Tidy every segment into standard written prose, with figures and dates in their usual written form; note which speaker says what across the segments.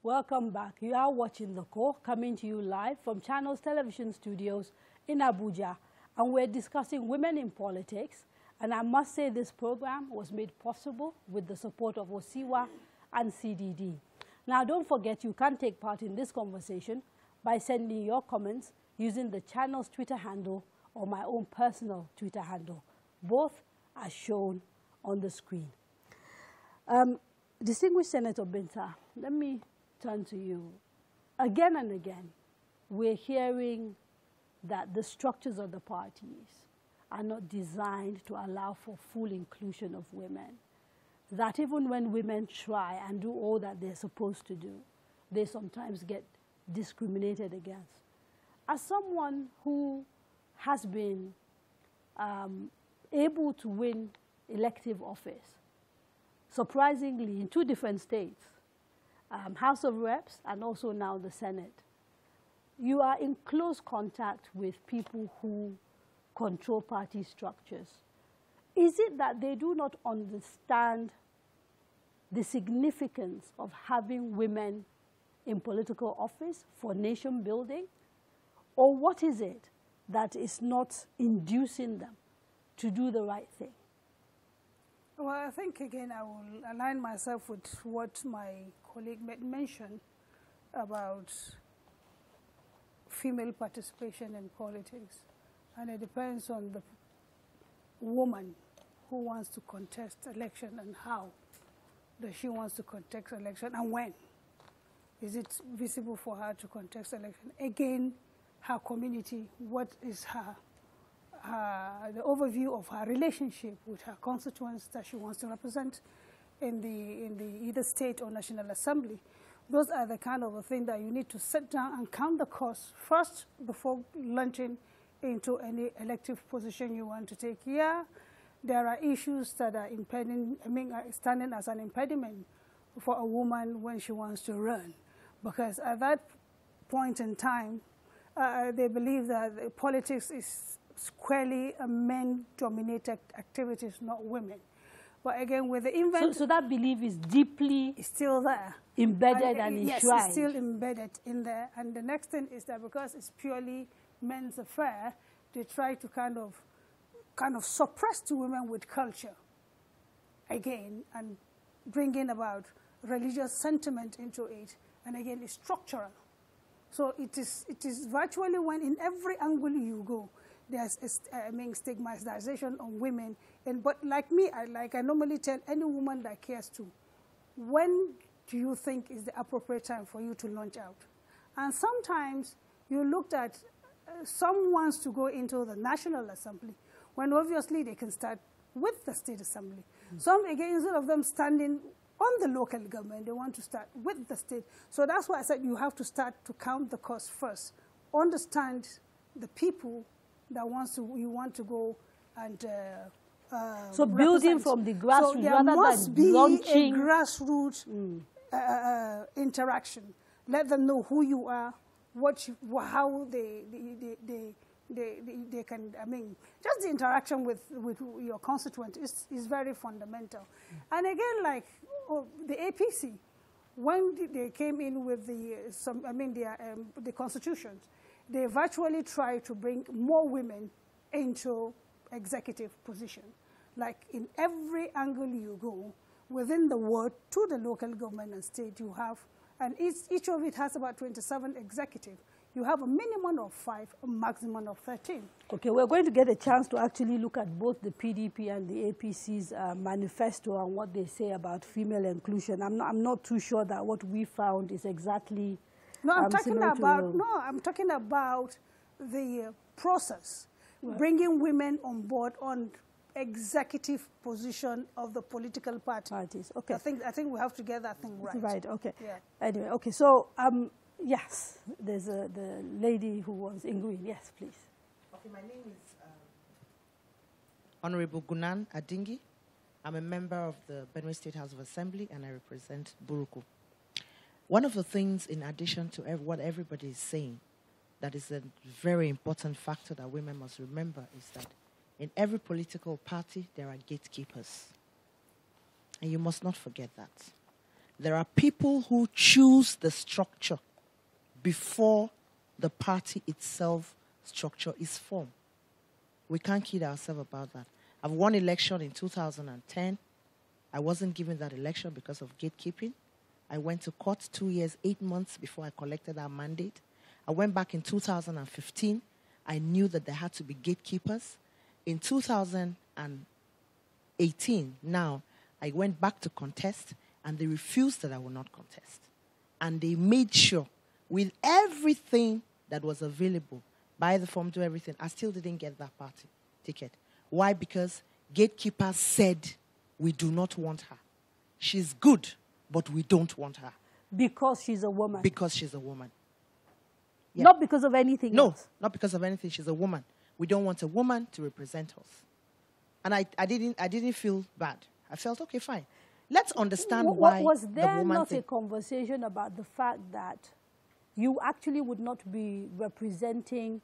Speaker 1: Welcome back. You are watching The Core, coming to you live from Channels Television Studios in Abuja. And we're discussing women in politics. And I must say this program was made possible with the support of OSIWA and CDD. Now, don't forget you can take part in this conversation by sending your comments using the channel's Twitter handle or my own personal Twitter handle. Both are shown on the screen. Distinguished Senator Binta, let me turn to you. Again and again, we're hearing that the structures of the parties are not designed to allow for full inclusion of women. That even when women try and do all that they're supposed to do, they sometimes get discriminated against. As someone who has been able to win elective office, surprisingly, in 2 different states, House of Reps and also now the Senate, you are in close contact with people who control party structures. Is it that they do not understand the significance of having women in political office for nation building? Or what is it that is not inducing them to do the right thing?
Speaker 2: Well, I think, again, I will align myself with what my colleague mentioned about female participation in politics. And it depends on the woman who wants to contest election and how does she wants to contest election and when. Is it visible for her to contest election? Again, her community, what is the overview of her relationship with her constituents that she wants to represent in the either state or national assembly. Those are the kind of a thing that you need to sit down and count the costs first before launching into any elective position you want to take. Yeah, there are issues that are impeding, standing as an impediment for a woman when she wants to run, because at that point in time, they believe that politics is squarely a men-dominated activities, not women. But again, with the
Speaker 1: so that belief is deeply
Speaker 2: still there,
Speaker 1: embedded and enshrined.
Speaker 2: Yes, it's still embedded in there. And the next thing is that because it's purely men's affair, they try to kind of suppress the women with culture again, and bringing about religious sentiment into it. And again, it's structural. So it is virtually when in every angle you go, there's stigmatization on women. But like me, I normally tell any woman that cares to, when do you think is the appropriate time for you to launch out? And sometimes you looked at some wants to go into the National Assembly, when obviously they can start with the State Assembly. Some, again, instead of them standing on the local government, they want to start with the state. So that's why I said you have to start to count the cost first. Understand the people that you want to go and
Speaker 1: so building from the grassroots,
Speaker 2: so there
Speaker 1: rather
Speaker 2: must
Speaker 1: than
Speaker 2: be
Speaker 1: launching
Speaker 2: a grassroots interaction. Let them know who you are, how they can, just the interaction with your constituent is very fundamental. And again, like the APC, when they came in with the constitutions, they virtually tried to bring more women into executive position. Like in every angle you go, within the ward to the local government and state, you have, and each of it has about 27 executives. You have a minimum of 5, a maximum of 13.
Speaker 1: Okay, we're going to get a chance to actually look at both the PDP and the APC's manifesto and what they say about female inclusion. I'm not too sure that what we found is exactly
Speaker 2: I'm talking about the process, bringing women on board on executive position of the political parties. Okay. I think we have to get that thing right.
Speaker 1: Right. Okay.
Speaker 2: Yeah.
Speaker 1: Anyway. Okay. So yes, there's the lady who was in green. Yes, please.
Speaker 3: Okay. My name is Honorable Gunan Adingi. I'm a member of the Benue State House of Assembly, and I represent Buruku. One of the things, in addition to what everybody is saying, that is a very important factor that women must remember, is that in every political party, there are gatekeepers. And you must not forget that. There are people who choose the structure before the party itself structure is formed. We can't kid ourselves about that. I've won election in 2010. I wasn't given that election because of gatekeeping. I went to court 2 years, 8 months before I collected that mandate. I went back in 2015. I knew that there had to be gatekeepers. In 2018, now, I went back to contest, and they refused that I would not contest. And they made sure, with everything that was available, buy the form, do everything, I still didn't get that party ticket. Why? Because gatekeepers said, we do not want her. She's good, but we don't want her.
Speaker 1: Because she's a woman?
Speaker 3: Because she's a woman.
Speaker 1: Yeah. Not because of anything else?
Speaker 3: No, not because of anything. She's a woman. We don't want a woman to represent us. And I didn't feel bad. I felt, okay, fine. Let's understand why
Speaker 1: was there
Speaker 3: the woman
Speaker 1: not a conversation about the fact that you actually would not be representing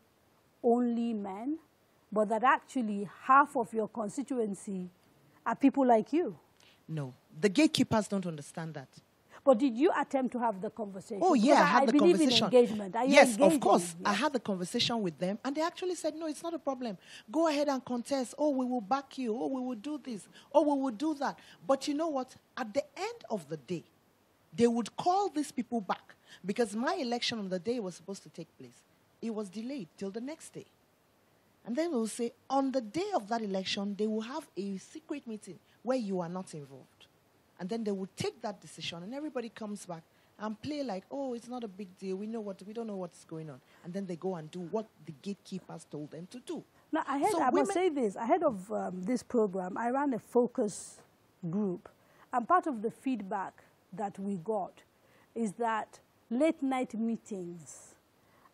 Speaker 1: only men, but that actually half of your constituency are people like you?
Speaker 3: No. The gatekeepers don't understand that.
Speaker 1: But did you attempt to have the conversation?
Speaker 3: Oh, yeah, I had the conversation.
Speaker 1: I believe in engagement. Are you
Speaker 3: yes,
Speaker 1: engaging?
Speaker 3: of course.
Speaker 1: Yeah.
Speaker 3: I had the conversation with them, and they actually said, no, it's not a problem. Go ahead and contest. Oh, we will back you. Oh, we will do this. Oh, we will do that. But you know what? At the end of the day, they would call these people back, because my election on the day it was supposed to take place, it was delayed till the next day. And then they will say, on the day of that election, they will have a secret meeting where you are not involved. And then they will take that decision, and everybody comes back and play like, oh, it's not a big deal. We don't know what's going on. And then they go and do what the gatekeepers told them to do.
Speaker 1: Now, I must say this. Ahead of this program, I ran a focus group. And part of the feedback that we got is that late-night meetings,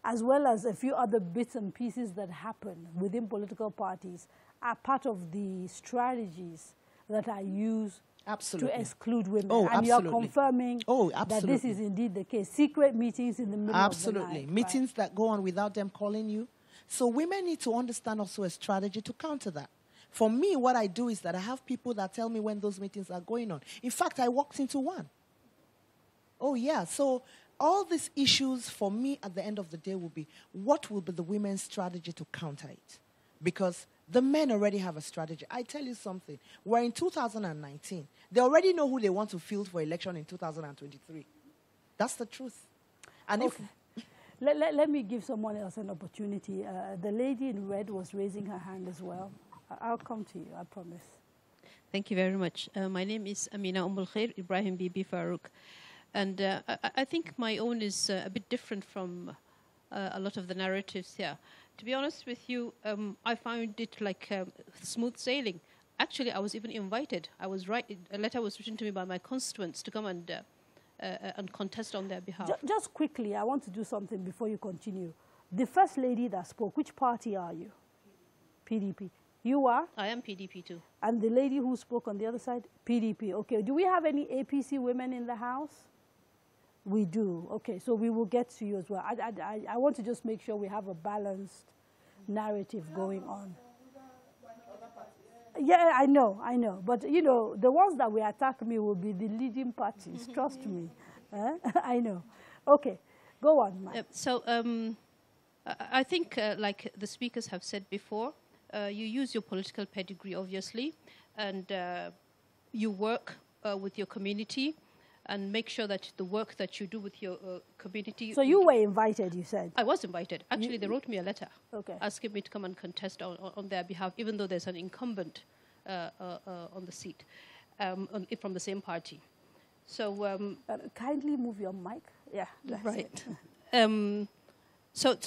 Speaker 1: as well as a few other bits and pieces that happen within political parties, are part of the strategies that are used
Speaker 3: absolutely.
Speaker 1: To exclude women.
Speaker 3: Oh,
Speaker 1: and
Speaker 3: absolutely.
Speaker 1: You're confirming that this is indeed the case. Secret meetings in the middle
Speaker 3: absolutely.
Speaker 1: of the night.
Speaker 3: Meetings that go on without them calling you. So women need to understand also a strategy to counter that. For me, what I do is that I have people that tell me when those meetings are going on. In fact, I walked into one. Oh, yeah. So all these issues for me at the end of the day will be, what will be the women's strategy to counter it? Because the men already have a strategy. I tell you something. We're in 2019. They already know who they want to field for election in 2023. That's the truth. And
Speaker 1: okay. Let me give someone else an opportunity. The lady in red was raising her hand as well. I'll come to you, I promise.
Speaker 4: Thank you very much. My name is Amina Khair Ibrahim Bibi Farouk. And I think my own is a bit different from a lot of the narratives here. To be honest with you, I found it like smooth sailing. Actually, I was even invited. A letter was written to me by my constituents to come and contest on their behalf.
Speaker 1: Just quickly, I want to do something before you continue. The first lady that spoke, which party are you? PDP. You are?
Speaker 4: I am PDP too.
Speaker 1: And the lady who spoke on the other side? PDP. Okay. Do we have any APC women in the House? We do. Okay, so we will get to you as well. I want to just make sure we have a balanced narrative going on. Yeah, I know. But, you know, the ones that will attack me will be the leading parties. Trust me. I know. Okay, go on, Mike.
Speaker 4: I think, like the speakers have said before, you use your political pedigree, obviously, and you work with your community and make sure that the work that you do with your community...
Speaker 1: So you were invited, you said?
Speaker 4: I was invited. Actually, they wrote me a letter
Speaker 1: asking
Speaker 4: me to come and contest on their behalf, even though there's an incumbent on the seat from the same party. So...
Speaker 1: kindly move your mic. Yeah, that's
Speaker 4: right.
Speaker 1: it.
Speaker 4: So